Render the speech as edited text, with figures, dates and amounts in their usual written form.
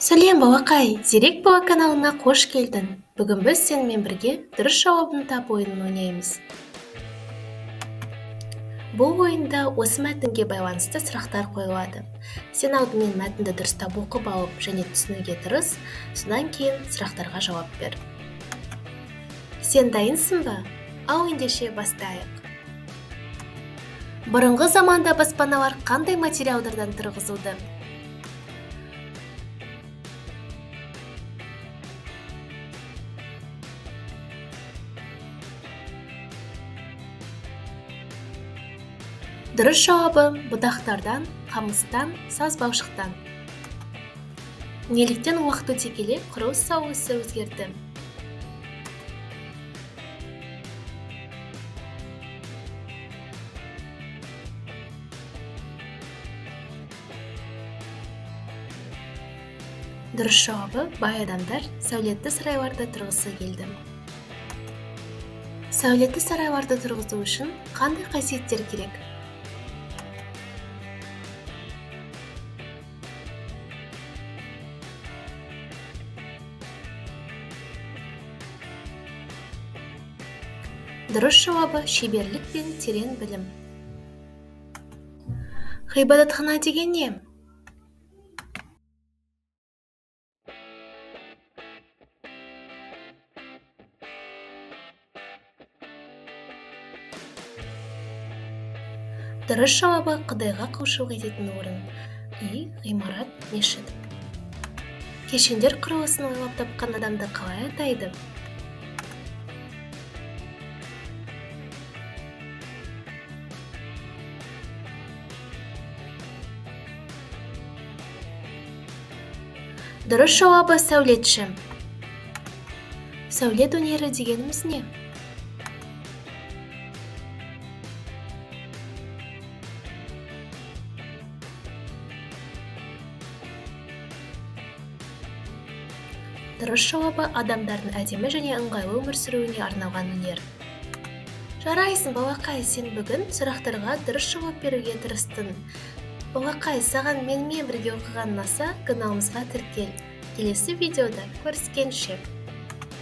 Сәлем балақай, Зерек бала каналына қош келдің. Бүгін біз сенімен бірге дұрыс жауабын тап ойынын ойнаймыз. Бұл ойында осы мәтінге байланысты сұрақтар қойылады. Сен алдымен мәтінді дұрыстап оқып алып және түсінуге тырыс, содан кейін сұрақтарға жауап бер. Сен дайынсың ба? Ал ендеше бастайық. Бұрынғы заманда баспаналар қандай материалдардан тұрғызылды? Дұрыс жауабы бұтақтардан, қамыстан, саз-балшықтан. Неліктен уақыт өте келе құрылыс саласы өзгерді? Дұрыс жауабы бай адамдар сәулетті сарайларда тұрғысы келді. Сәулетті сарайларды тұрғызу үшін қандай қасиеттер керек? Дұрыс жауабы шеберлік пен терең білім. Ғибадатхана деген не? Дұрыс жауабы Құдайға құлшылық ететін орын. Үй, ғимарат, мешіт. Кешендер құрылысын ойлап тапқан адамды қалай атайды? Дұрыс жауабы сәулетші. Сәулет өнері дегеніміз не? Дұрыс жауабы адамдардың әдемі және ыңғайлы өмір сүруіне арналған өнер. Жарайсың, балақай, сен бүгін сұрақтарға дұрыс жауап беруге тырыстың. Балақай, саған менімен бірге оқыған ұнаса, каналымызға тіркел. Келесі видеода көріскенше.